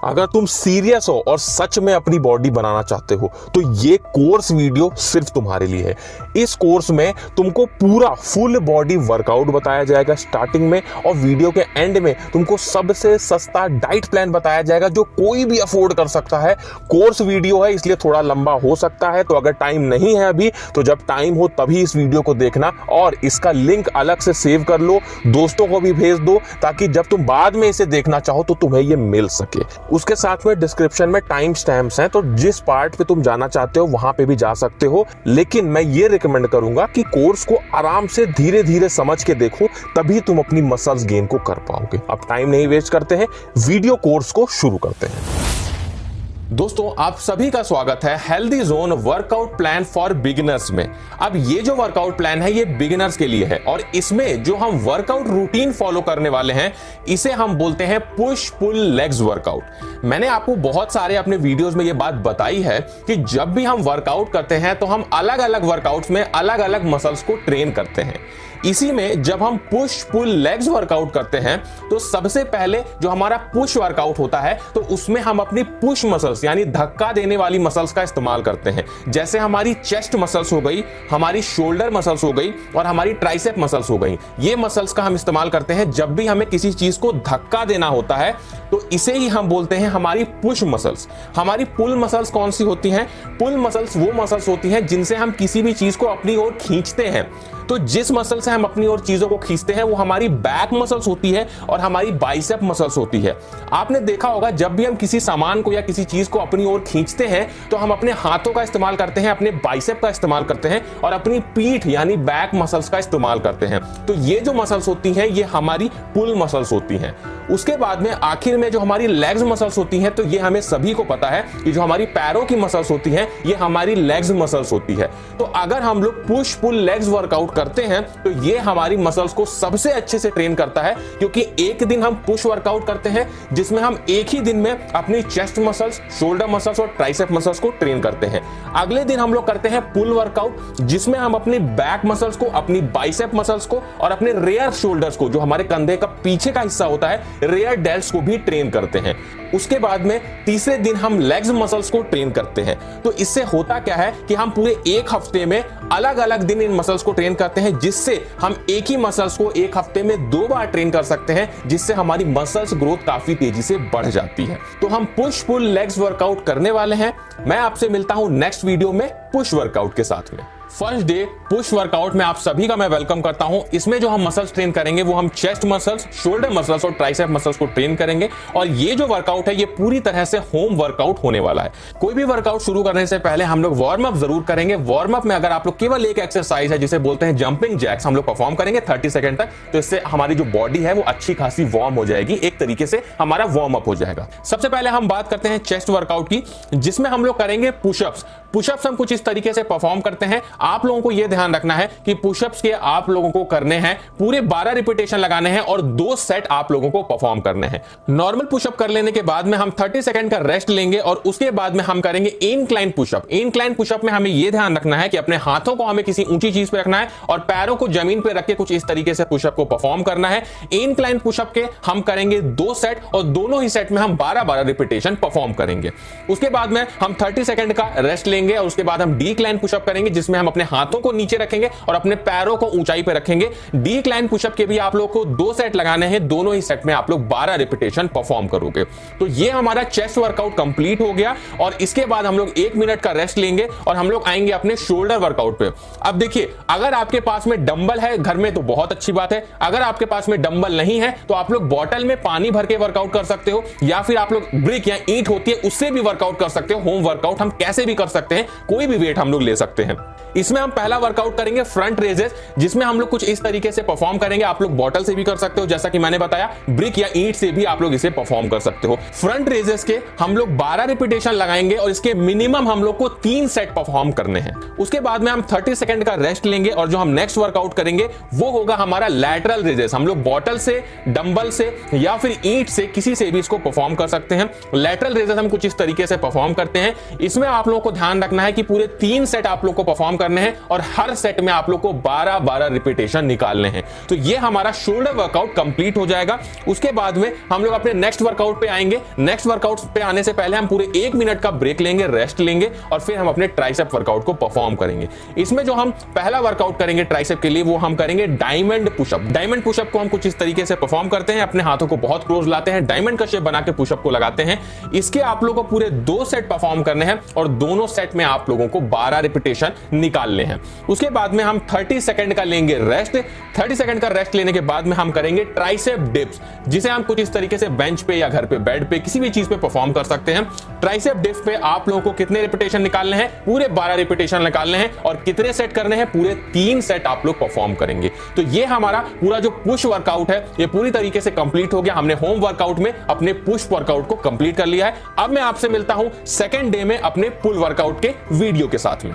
अगर तुम सीरियस हो और सच में अपनी बॉडी बनाना चाहते हो तो ये कोर्स वीडियो सिर्फ तुम्हारे लिए है। इस कोर्स में तुमको पूरा फुल बॉडी वर्कआउट बताया जाएगा स्टार्टिंग में, और वीडियो के एंड में तुमको सबसे सस्ता डाइट प्लान बताया जाएगा जो कोई भी अफोर्ड कर सकता है। कोर्स वीडियो है इसलिए थोड़ा लंबा हो सकता है, तो अगर टाइम नहीं है अभी तो जब टाइम हो तभी इस वीडियो को देखना, और इसका लिंक अलग से सेव कर लो, दोस्तों को भी भेज दो, ताकि जब तुम बाद में इसे देखना चाहो तो तुम्हें ये मिल सके। उसके साथ में डिस्क्रिप्शन में टाइम स्टैम्प्स हैं, तो जिस पार्ट पे तुम जाना चाहते हो वहां पे भी जा सकते हो। लेकिन मैं ये रिकमेंड करूंगा कि कोर्स को आराम से धीरे धीरे समझ के देखो, तभी तुम अपनी मसल्स गेन को कर पाओगे। अब टाइम नहीं वेस्ट करते हैं, वीडियो कोर्स को शुरू करते हैं। दोस्तों, आप सभी का स्वागत है healthy zone workout plan for beginners में। अब ये जो वर्कआउट प्लान है ये बिगिनर्स के लिए है, और इसमें जो हम वर्कआउट रूटीन फॉलो करने वाले हैं इसे हम बोलते हैं पुश पुल लेग्स वर्कआउट। मैंने आपको बहुत सारे अपने वीडियोस में ये बात बताई है कि जब भी हम वर्कआउट करते हैं तो हम अलग अलग वर्कआउट्स में अलग अलग मसल्स को ट्रेन करते हैं। इसी में जब हम पुश पुल लेग्स वर्कआउट करते हैं तो सबसे पहले जो हमारा पुश वर्कआउट होता है तो उसमें हम अपनी पुश मसल्स यानी धक्का देने वाली मसल्स का इस्तेमाल करते हैं। जैसे हमारी चेस्ट मसल्स हो गई, हमारी शोल्डर मसल्स हो गई और हमारी ट्राइसेप मसल्स हो गई। ये मसल्स का हम इस्तेमाल करते हैं जब भी हमें किसी चीज को धक्का देना होता है, तो इसे ही हम बोलते हैं हमारी पुश मसल्स। हमारी पुल मसल्स कौन सी होती हैं? पुल मसल्स वो मसल्स होती हैं जिनसे हम किसी भी चीज को अपनी ओर खींचते हैं। तो जिस मसल से हम अपनी ओर चीजों को खींचते हैं वो हमारी बैक मसल्स होती है और हमारी बाइसेप मसल्स होती है। आपने देखा होगा जब भी हम किसी सामान को या किसी चीज को अपनी ओर खींचते हैं तो हम अपने हाथों का इस्तेमाल करते हैं, अपने बाइसेप का इस्तेमाल करते हैं और अपनी पीठ यानी बैक मसल्स का इस्तेमाल करते हैं। तो ये जो मसल्स होती हैं ये हमारी पुल मसल्स होती हैं। उसके बाद में आखिर में जो हमारी लेग्स मसल्स होती हैं, तो ये हमें सभी को पता है कि जो हमारी पैरों की मसल्स होती हैं ये हमारी लेग्स मसल्स होती है। तो अगर हम लोग पुश पुल लेग्स वर्कआउट करते हैं तो ये हमारी मसल्स को सबसे अच्छे से ट्रेन करता है, क्योंकि एक दिन हम पुश वर्कआउट करते हैं जिसमें हम एक ही दिन में अपनी चेस्ट मसल्स, शोल्डर मसल्स और ट्राइसेप मसल्स को ट्रेन करते हैं। अगले दिन हम लोग करते हैं पुल वर्कआउट जिसमें हम अपनी बैक मसल्स को, अपनी बाइसेप मसल्स को और अपने रेयर शोल्डर्स को, जो हमारे कंधे का पीछे का हिस्सा होता है, रेयर डेल्ट्स को भी ट्रेन करते हैं। उसके बाद में तीसरे दिन हम लेग्स मसल्स को ट्रेन करते हैं। तो इससे होता क्या है कि हम पूरे एक हफ्ते में अलग अलग दिन इन मसल्स को ट्रेन करते हैं, जिससे हम एक ही मसल्स को एक हफ्ते में 2 बार ट्रेन कर सकते हैं, जिससे हमारी मसल्स ग्रोथ काफी तेजी से बढ़ जाती है। तो हम पुश पुल लेग्स वर्कआउट करने वाले हैं। मैं आपसे मिलता हूं नेक्स्ट वीडियो में पुश वर्कआउट के साथ में। फर्स्ट डे पुश वर्कआउट में आप सभी का मैं वेलकम करता हूं। इसमें जो हम मसल्स ट्रेन करेंगे वो हम चेस्ट मसल्स, शोल्डर मसल्स और ट्राइसेप मसल्स को ट्रेन करेंगे, और ये जो वर्कआउट है ये पूरी तरह से होम वर्कआउट होने वाला है। कोई भी वर्कआउट शुरू करने से पहले हम लोग वार्म अप जरूर करेंगे। वार्म अप में अगर आप लोग केवल एक एक्सरसाइज है जिसे बोलते हैं जंपिंग जैक्स हम लोग परफॉर्म करेंगे 30 सेकंड तक, तो इससे हमारी जो बॉडी है वो अच्छी खासी वार्म हो जाएगी, एक तरीके से हमारा वार्म अप हो जाएगा। सबसे पहले हम बात करते हैं चेस्ट वर्कआउट की, जिसमें हम लोग करेंगे पुशअप्स। पुशअप्स हम कुछ इस तरीके से परफॉर्म करते हैं। आप लोगों को यह ध्यान रखना है कि पुशअप्स के आप लोगों को करने हैं पूरे 12 रिपीटेशन लगाने हैं और 2 सेट आप लोगों को परफॉर्म करने हैं। नॉर्मल पुशअप कर लेने के बाद में हम 30 सेकंड का रेस्ट लेंगे और उसके बाद में हम करेंगे इंक्लाइन पुशअप। इंक्लाइन पुशअप में हमें यह ध्यान रखना है कि अपने हाथों को हमें किसी ऊंची चीज पे रखना है और पैरों को जमीन पे रख के कुछ इस तरीके से पुशअप को परफॉर्म करना है। इंक्लाइन पुशअप के हम करेंगे 2 सेट और दोनों ही सेट में हम 12-12 रिपीटेशन परफॉर्म करेंगे। उसके बाद में हम 30 सेकंड का रेस्ट लेंगे और उसके बाद हम डिक्लाइन पुशअप करेंगे, जिसमें हम अपने हाथों को नीचे रखेंगे और अपने पैरों को ऊंचाई पे रखेंगे। डिक्लाइन पुशअप के भी आप लोग को 2 सेट लगाने हैं, दोनों ही सेट में आप लोग 12 रिपीटेशन परफॉर्म करोगे। तो ये हमारा चेस्ट वर्कआउट कंप्लीट हो गया, और इसके बाद हम लोग 1 मिनट का रेस्ट लेंगे और हम लोग आएंगे अपने शोल्डर वर्कआउट पे। अब देखिए, अगर आपके पास में डंबल है घर में तो बहुत अच्छी बात है। अगर आपके पास में डंबल नहीं है तो आप लोग बॉटल में पानी भर के वर्कआउट कर सकते हो, या फिर आप लोग ब्रिक या ईंट होती है उससे भी वर्कआउट कर सकते हो। होम वर्कआउट हम कैसे भी कर सकते हैं, कोई भी वेट हम लोग ले सकते हैं। इसमें हम पहला वर्कआउट करेंगे फ्रंट रेजेस, जिसमें हम लोग कुछ इस तरीके से परफॉर्म करेंगे। आप लोग बॉटल से भी कर सकते हो, जैसा कि मैंने बताया, ब्रिक या ईंट से भी आप लोग इसे परफॉर्म कर सकते हो। फ्रंट रेजेस के हम लोग 12 रिपीटेशन लगाएंगे और इसके मिनिमम हम लोग को 3 सेट परफॉर्म करने हैं। उसके बाद में हम 30 सेकंड का रेस्ट लेंगे और जो हम नेक्स्ट वर्कआउट करेंगे वो होगा हमारा लैटरल रेजेस। हम लोग बॉटल से, डंबल से या फिर ईंट से, किसी से भी इसको परफॉर्म कर सकते हैं। लैटरल रेजेस हम कुछ इस तरीके से परफॉर्म करते हैं। इसमें आप लोगों को ध्यान रखना है कि पूरे 3 सेट आप लोग को परफॉर्म करने हैं और हर सेट में आप लोग को 12-12 रिपीटेशन निकालने हैं। तो ये हमारा शोल्डर वर्कआउट कंप्लीट हो जाएगा। उसके बाद में हम लोग अपने नेक्स्ट वर्कआउट पे आएंगे। नेक्स्ट वर्कआउट पे आने से पहले हम पूरे 1 मिनट का ब्रेक लेंगे, रेस्ट लेंगे और फिर हम अपने ट्राइसेप वर्कआउट को परफॉर्म करेंगे। इसमें जो हम पहला वर्कआउट करेंगे ट्राइसेप के लिए वो हम करेंगे डायमंड पुशअप। डायमंड पुशअप को हम कुछ इस तरीके से परफॉर्म करते हैं, अपने हाथों को बहुत क्लोज लाते हैं, डायमंड का शेप बना के पुशअप को लगाते हैं। इसके आप लोगों को पूरे 2 सेट परफॉर्म करने हैं और दोनों सेट में आप लोगों को 12 रिपीटेशन निकालने हैं। उसके बाद में हम 30 सेकंड का लेंगे रेस्ट। 30 सेकंड का रेस्ट लेने के बाद में हम करेंगे ट्राइसेप डिप्स, जिसे हम कुछ इस तरीके से बेंच पे या घर पे, बेड पे, किसी भी चीज पे परफॉर्म कर सकते हैं। ट्राइसेप डिप्स पे आप लोगों को कितने रिपीटेशन निकालने हैं? पूरे 12 रिपीटेशन निकालने हैं। और कितने सेट करने हैं? पूरे 3 सेट आप लोग परफॉर्म करेंगे। तो ये हमारा पूरा जो पुश वर्कआउट है ये पूरी तरीके से कंप्लीट हो गया। हमने होम वर्कआउट में अपने पुश वर्कआउट को कंप्लीट कर लिया है। अब मैं आपसे मिलता हूं सेकंड डे में अपने पुल वर्कआउट के वीडियो के साथ में।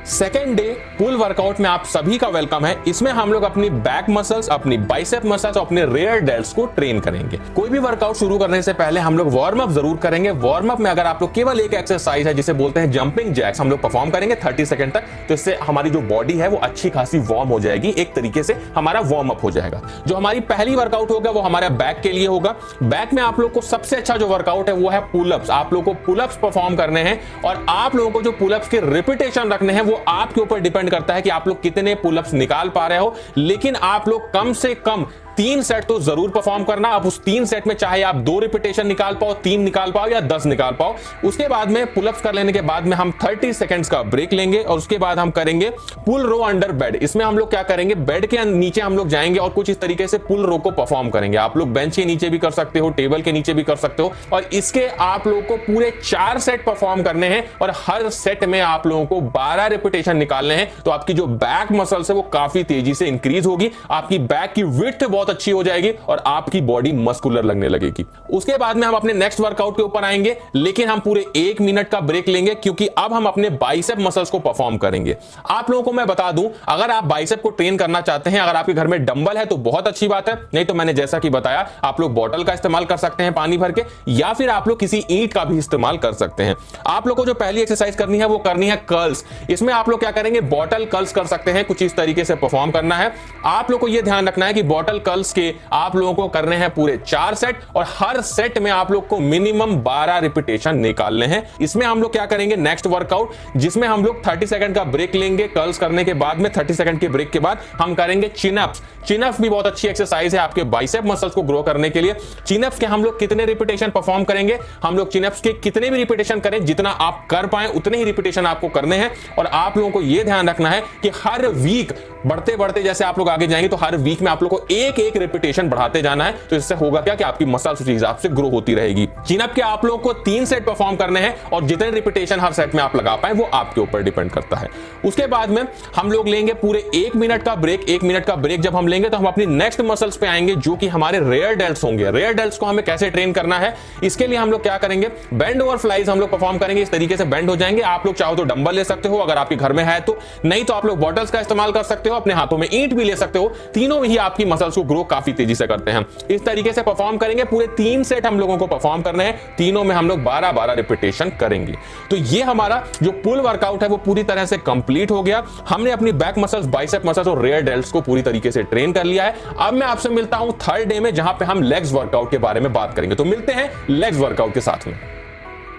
सेकेंड डे पुल वर्कआउट में आप सभी का वेलकम है। इसमें हम लोग अपनी बैक मसल्स, अपनी बाइसेप मसल्स, अपने रेयर डेल्ट्स को ट्रेन करेंगे। कोई भी वर्कआउट शुरू करने से पहले हम लोग वार्म अप जरूर करेंगे। वार्म अप में अगर आप लोग केवल एक एक्सरसाइज है जिसे बोलते हैं जंपिंग जैक्स, हम लोग परफॉर्म करेंगे 30 सेकंड तक। तो इससे हमारी जो बॉडी है वो अच्छी खासी वार्म हो जाएगी, एक तरीके से हमारा वार्म अप हो जाएगा। जो हमारी पहली वर्कआउट होगा वो हमारा बैक के लिए होगा। बैक में आप लोग को सबसे अच्छा जो वर्कआउट है वो है पुलअप्स। आप लोग को पुलअप्स परफॉर्म करने हैं और आप लोगों को जो पुलअप्स के रिपीटेशन रखने हैं वो आपके ऊपर डिपेंड करता है कि आप लोग कितने पुलअप्स निकाल पा रहे हो। लेकिन आप लोग कम से कम 3 सेट तो जरूर परफॉर्म करना। अब उस 3 सेट में चाहे आप 2 रिपीटेशन निकाल पाओ, 3 निकाल पाओ या 10 निकाल पाओ। उसके बाद में पुलअप्स कर लेने के बाद में हम 30 सेकंड्स का ब्रेक लेंगे और उसके बाद हम करेंगे पुल रो अंडर बेड। इसमें हम लोग क्या करेंगे, बेड के नीचे हम लोग जाएंगे और कुछ इस तरीके से पुल रो को परफॉर्म करेंगे। आप लोग बेंच के नीचे भी कर सकते हो, टेबल के नीचे भी कर सकते हो। और इसके आप लोगों को पूरे 4 सेट परफॉर्म करने हैं और हर सेट में आप लोगों को 12 रिपीटेशन निकालने हैं। तो आपकी जो बैक मसल्स है वो काफी तेजी से इंक्रीज होगी, आपकी बैक की विड्थ बहुत अच्छी हो जाएगी और आपकी बॉडी मस्कुलर लगने लगेगी। उसके बाद में हम अपने नेक्स्ट वर्कआउट के ऊपर आएंगे, लेकिन हम पूरे 1 मिनट का ब्रेक लेंगे क्योंकि अब हम अपने बाइसेप मसल्स को परफॉर्म करेंगे। आप लोगों को मैं बता दूं, अगर आप बाइसेप को ट्रेन करना चाहते हैं, अगर आपके घर में डंबल है तो बहुत अच्छी बात है, नहीं तो मैंने जैसा कि बताया आप लोग बॉटल का इस्तेमाल कर सकते हैं पानी भर के, या फिर आप लोग किसी ईंट का भी इस्तेमाल कर सकते हैं। आप लोग को जो पहली एक्सरसाइज करनी है वो करनी है कर्ल्स। इसमें आप लोग क्या करेंगे, बॉटल कर्ल्स कर सकते हैं, कुछ इस तरीके से परफॉर्म करना है। आप लोग को यह ध्यान रखना है कि बॉटल कर्ल्स के आप लोगों को करने हैं पूरे 4 सेट और हर सेट में आप लोग को मिनिमम 12 रिपीटेशन निकालने हैं। इसमें हम लोग क्या करेंगे, नेक्स्ट वर्कआउट जिसमें हम लोग 30 सेकंड का ब्रेक लेंगे। कर्ल्स करने के बाद में 30 सेकंड के ब्रेक के बाद हम करेंगे चिनअप्स। चिनअप्स भी बहुत अच्छी एक्सरसाइज है आपके बाइसेप मसल्स को ग्रो करने के लिए। चिनअप्स के हम लोग कितने रिपीटेशन परफॉर्म करेंगे, हम लोग चिनअप्स के कितने भी रिपीटेशन करें, जितना आप कर पाए उतने ही रिपीटेशन आपको करने हैं। और आप लोगों को यह ध्यान रखना है कि हर वीक बढ़ते बढ़ते जैसे आप लोग आगे जाएंगे तो हर वीक में आप लोग को एक एक रिपीटेशन बढ़ाते जाना है। तो इससे होगा क्या कि आपकी मसल्स उसी हिसाब से ग्रो होती रहेगी। चिनअप के आप लोगों को 3 सेट परफॉर्म करने हैं और जितने रिपीटेशन हर सेट में आप लगा पाए वो आपके ऊपर डिपेंड करता है। उसके बाद में हम लोग लेंगे पूरे 1 मिनट का ब्रेक। 1 मिनट का ब्रेक जब हम लेंगे तो हम अपनी नेक्स्ट मसल्स पे आएंगे जो कि हमारे रेयर डेल्ट्स होंगे। रेयर डेल्ट्स को हमें कैसे ट्रेन करना है, इसके लिए हम लोग क्या करेंगे, बेंड ओवर फ्लाइज हम लोग परफॉर्म करेंगे। इस तरीके से बेंड हो जाएंगे। आप लोग चाहो तो डंबल ले सकते हो अगर आपके घर में है तो, नहीं तो आप लोग बॉटल्स का इस्तेमाल कर सकते हो, अपने हाथों में ईंट भी ले सकते हो। तीनों ही आपकी मसल्स को ग्रो काफी तेजी से करते हैं। इस तरीके से परफॉर्म करेंगे। पूरे 3 सेट हम लोगों को परफॉर्म करने हैं, तीनों में हम लोग 12-12 रिपीटेशन करेंगे। तो ये हमारा जो पुल वर्कआउट है वो पूरी तरह से कंप्लीट हो गया। हमने अपनी बैक मसल्स, बाइसेप मसल्स और रेयर डेल्ट्स को पूरी तरीके से ट्रेन कर लिया है। अब मैं आपसे मिलता हूं थर्ड डे में, जहां पे हम लेग्स वर्कआउट के बारे में बात करेंगे। तो मिलते हैं लेग्स वर्कआउट के साथ में।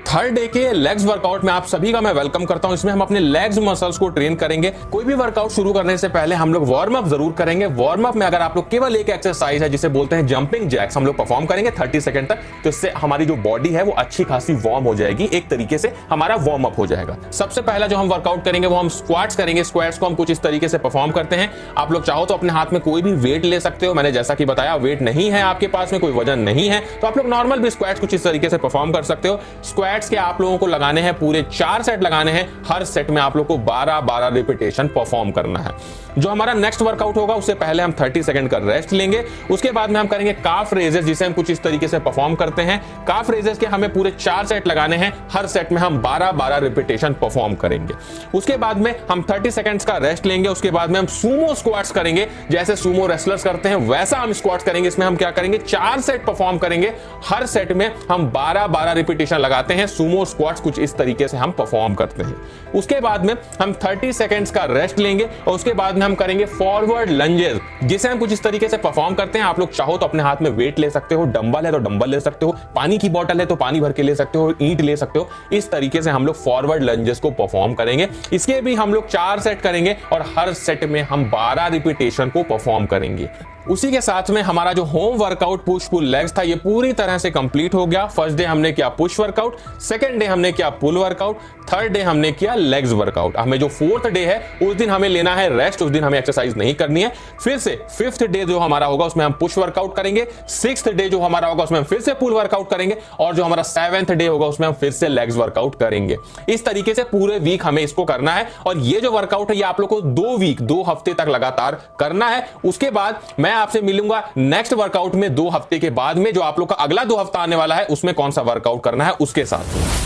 थर्ड डे के लेग्स वर्कआउट में आप सभी का मैं वेलकम करता हूं। इसमें हम अपने लेग्स मसल्स को ट्रेन करेंगे। कोई भी वर्कआउट शुरू करने से पहले हम लोग वार्म अप जरूर करेंगे। वार्म अप में अगर आप लोग केवल एक एक्सरसाइज है जिसे बोलते हैं जंपिंग जैक्स, हम लोग परफॉर्म करेंगे 30 सेकंड तक। तो इससे हमारी जो बॉडी है वो अच्छी खासी वार्म हो जाएगी, एक तरीके से हमारा वार्म अप हो जाएगा। सबसे पहला जो हम वर्कआउट करेंगे वो हम स्क्वाट्स करेंगे। स्क्वाट्स को हम कुछ इस तरीके से परफॉर्म करते हैं। आप लोग चाहो तो अपने हाथ में कोई भी वेट ले सकते हो। मैंने जैसा कि बताया, वेट नहीं है आपके पास में, कोई वजन नहीं है, तो आप लोग नॉर्मल भी स्क्वाट्स कुछ इस तरीके से परफॉर्म कर सकते हो। स्क्वाट्स के आप लोगों को लगाने हैं पूरे 4 सेट लगाने हैं। हर सेट में आप लोग को 12-12 रिपीटेशन परफॉर्म करना है। जो हमारा नेक्स्ट वर्कआउट होगा उससे पहले हम 30 सेकंड का रेस्ट लेंगे। उसके बाद में हम करेंगे काफ रेजेस, जिसे हम कुछ इस तरीके से परफॉर्म करते हैं। काफ रेजेस के हमें पूरे 4 सेट लगाने हैं, हर सेट में हम 12-12 रिपीटेशन परफॉर्म करेंगे। उसके बाद में हम 30 सेकंड्स का रेस्ट लेंगे। उसके बाद में हम सूमो स्क्वाट्स करेंगे, जैसे सूमो रेसलर्स करते हैं वैसा हम स्क्वाट्स करेंगे। इसमें हम क्या करेंगे, 4 सेट परफॉर्म करेंगे, हर सेट में हम 12-12 रिपीटेशन लगाते हैं। सूमो स्क्वाट्स कुछ इस तरीके से हम परफॉर्म करते हैं। उसके बाद में हम 30 सेकंड्स का रेस्ट लेंगे और उसके बाद में हम करेंगे फॉरवर्ड लंजेस, जिसे हम कुछ इस तरीके से परफॉर्म करते हैं। आप लोग चाहो तो अपने हाथ में वेट ले सकते हो, डंबल है तो डंबल ले सकते हो, पानी की बोतल है तो पानी भर के ले सकते हो, ईंट ले सकते हो। इस तरीके से हम लोग फॉरवर्ड लंजेस को परफॉर्म करेंगे। इसके भी हम लोग 4 सेट करेंगे और हर सेट में हम 12 रिपीटेशन को परफॉर्म करेंगे। उसी के साथ में हमारा जो home workout push pull legs था, ये पूरी तरह से कंप्लीट हो गया। फर्स्ट डे हमने किया पुश वर्कआउट, सेकंड डे हमने किया पुल वर्कआउट, थर्ड डे हमने किया लेग्स वर्कआउट। हमें जो फोर्थ डे है उस दिन हमें लेना है रेस्ट, उस दिन हमें एक्सरसाइज नहीं करनी है। फिर से फिफ्थ डे जो हमारा होगा उसमें हम पुश वर्कआउट करेंगे, सिक्स्थ डे जो हमारा होगा उसमें हम फिर से पुल वर्कआउट करेंगे और जो हमारा 7th डे होगा उसमें हम फिर से लेग्स वर्कआउट करेंगे। इस तरीके से पूरे वीक हमें इसको करना है और ये जो वर्कआउट है ये आप लोग को 2 हफ्ते तक लगातार करना है। उसके बाद मैं आपसे मिलूंगा नेक्स्ट वर्कआउट में 2 हफ्ते के बाद में, जो आप लोग का अगला 2 हफ्ता आने वाला है उसमें कौन सा वर्कआउट करना है उसके साथ।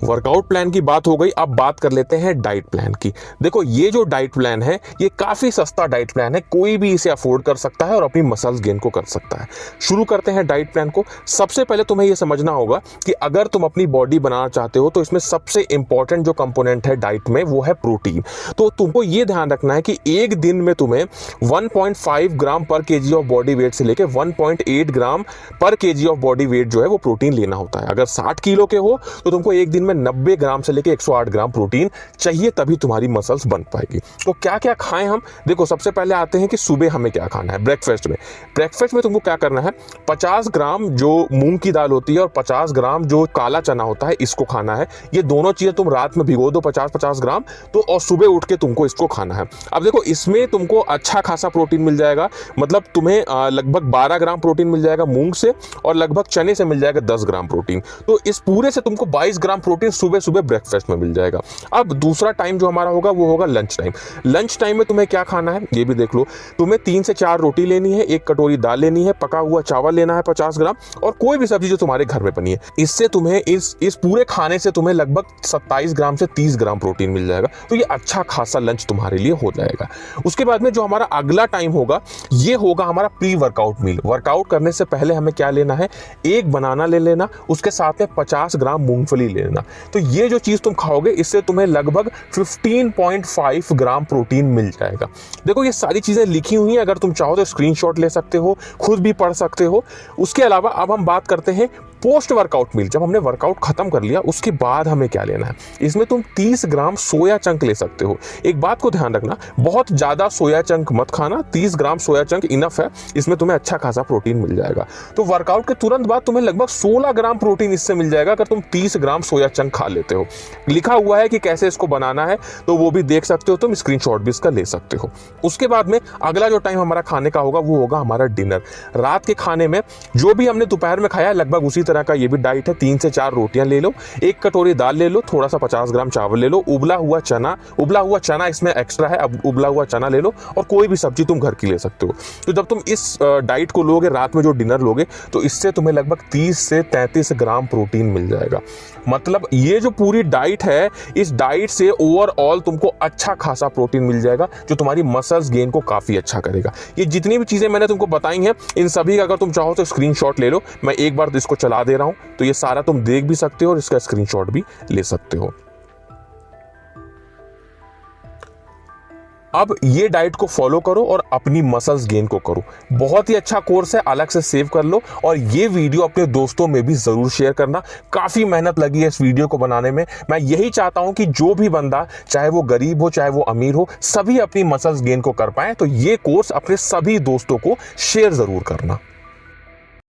वर्कआउट प्लान की बात हो गई, अब बात कर लेते हैं डाइट प्लान की। देखो ये जो डाइट प्लान है ये काफी सस्ता डाइट प्लान है, कोई भी इसे अफोर्ड कर सकता है और अपनी मसल्स गेन को कर सकता है। शुरू करते हैं डाइट प्लान को। सबसे पहले तुम्हें यह समझना होगा कि अगर तुम अपनी बॉडी बनाना चाहते हो तो इसमें सबसे इंपॉर्टेंट जो कंपोनेंट है डाइट में वो है प्रोटीन। तो तुमको ये ध्यान रखना है कि एक दिन में तुम्हें 1.5 ग्राम पर केजी ऑफ बॉडी वेट से लेकर 1.8 ग्राम पर केजी ऑफ बॉडी वेट जो है वो प्रोटीन लेना होता है। अगर 60 किलो के हो तो तुमको एक दिन में 90 ग्राम से लेकर 108 ग्राम प्रोटीन चाहिए, तभी तुम्हारी मसल्स बन पाएगी। तो क्या क्या खाएं हम? देखो सबसे पहले आते हैं कि सुबह हमें क्या खाना है। ब्रेकफास्ट में तुमको क्या करना है, 50 ग्राम जो मूंग की दाल होती है और 50 ग्राम जो काला चना होता है इसको खाना है। ये दोनों चीजें तुम रात में भिगो दो 50-50 ग्राम, तो और सुबह उठ के तुमको इसको खाना है। अब देखो इसमें तुमको अच्छा खासा प्रोटीन मिल जाएगा, मतलब तुम्हें लगभग 12 ग्राम प्रोटीन मिल जाएगा मूंग से और लगभग चने से मिल जाएगा 10 ग्राम प्रोटीन। तो इस पूरे से तुमको 22 ग्राम प्रोटीन सुबह सुबह ब्रेकफास्ट में मिल जाएगा। अब दूसरा टाइम जो हमारा होगा वो होगा लंच टाइम। लंच टाइम में तुम्हें क्या खाना है ये भी देख लो। तुम्हें 3 से 4 रोटी लेनी है, 1 कटोरी दाल लेनी है, पका हुआ चावल लेना है 50 ग्राम और कोई भी सब्जी जो तुम्हारे घर में बनी है। इससे तुम्हें इस पूरे खाने से तुम्हें लगभग 27 ग्राम से 30 ग्राम प्रोटीन मिल जाएगा। तो ये अच्छा खासा लंच तुम्हारे लिए हो जाएगा। उसके बाद में जो हमारा अगला टाइम होगा ये होगा हमारा प्री वर्कआउट मील। वर्कआउट करने से पहले हमें क्या लेना है, 1 बनाना ले लेना, उसके साथ में 50 ग्राम मूंगफली ले लेना। तो ये जो चीज तुम खाओगे इससे तुम्हें लगभग 15.5 ग्राम प्रोटीन मिल जाएगा। देखो ये सारी चीजें लिखी हुई हैं, अगर तुम चाहो तो स्क्रीनशॉट ले सकते हो, खुद भी पढ़ सकते हो। उसके अलावा अब हम बात करते हैं पोस्ट वर्कआउट मील। जब हमने वर्कआउट खत्म कर लिया उसके बाद हमें क्या लेना है, इसमें तुम 30 ग्राम सोया चंक ले सकते हो। एक बात को ध्यान रखना, बहुत ज्यादा सोया चंक मत खाना, 30 ग्राम सोया चंक इनफ है, इसमें तुम्हें अच्छा खासा प्रोटीन मिल जाएगा। तो वर्कआउट के तुरंत बाद तुम्हें लगभग 16 ग्राम प्रोटीन इससे मिल जाएगा अगर तुम 30 ग्राम सोया चंक खा लेते हो। लिखा हुआ है कि कैसे इसको बनाना है, तो वो भी देख सकते हो, तुम स्क्रीनशॉट भी इसका ले सकते हो। उसके बाद में अगला जो टाइम हमारा खाने का होगा वो होगा हमारा डिनर। रात के खाने में जो भी हमने दोपहर में खाया लगभग उसी तरह का ये भी डाइट है। 3 से 4 रोटियां ले लो, 1 कटोरी दाल ले लो, थोड़ा सा 50 ग्राम चावल ले लो, उबला हुआ चना इसमें एक्स्ट्रा है, अब उबला हुआ चना ले लो और कोई भी सब्जी तुम घर की ले सकते हो। तो जब तुम इस डाइट को लोगे, रात में जो डिनर लोगे, तो इससे तुम्हें लगभग 30 से 33 ग्राम प्रोटीन मिल जाएगा। मतलब ये जो पूरी डाइट है, इस डाइट से ओवरऑल तुमको अच्छा खासा प्रोटीन मिल जाएगा जो तुम्हारी मसल्स गेन को काफी अच्छा करेगा। ये जितनी भी चीजें मैंने तुमको बताई हैं, इन सभी का अगर तुम चाहो तो स्क्रीनशॉट ले लो। मैं एक बार तो इसको चला दे रहा हूं, तो ये सारा तुम देख भी सकते हो और इसका स्क्रीनशॉट भी ले सकते हो। अब ये डाइट को फॉलो करो और अपनी मसल्स गेन को करो। बहुत ही अच्छा कोर्स है, अलग से सेव कर लो और ये वीडियो अपने दोस्तों में भी जरूर शेयर करना। काफी मेहनत लगी है इस वीडियो को बनाने में। मैं यही चाहता हूं कि जो भी बंदा, चाहे वो गरीब हो चाहे वो अमीर हो, सभी अपनी मसल्स गेन को कर पाए। तो ये कोर्स अपने सभी दोस्तों को शेयर जरूर करना।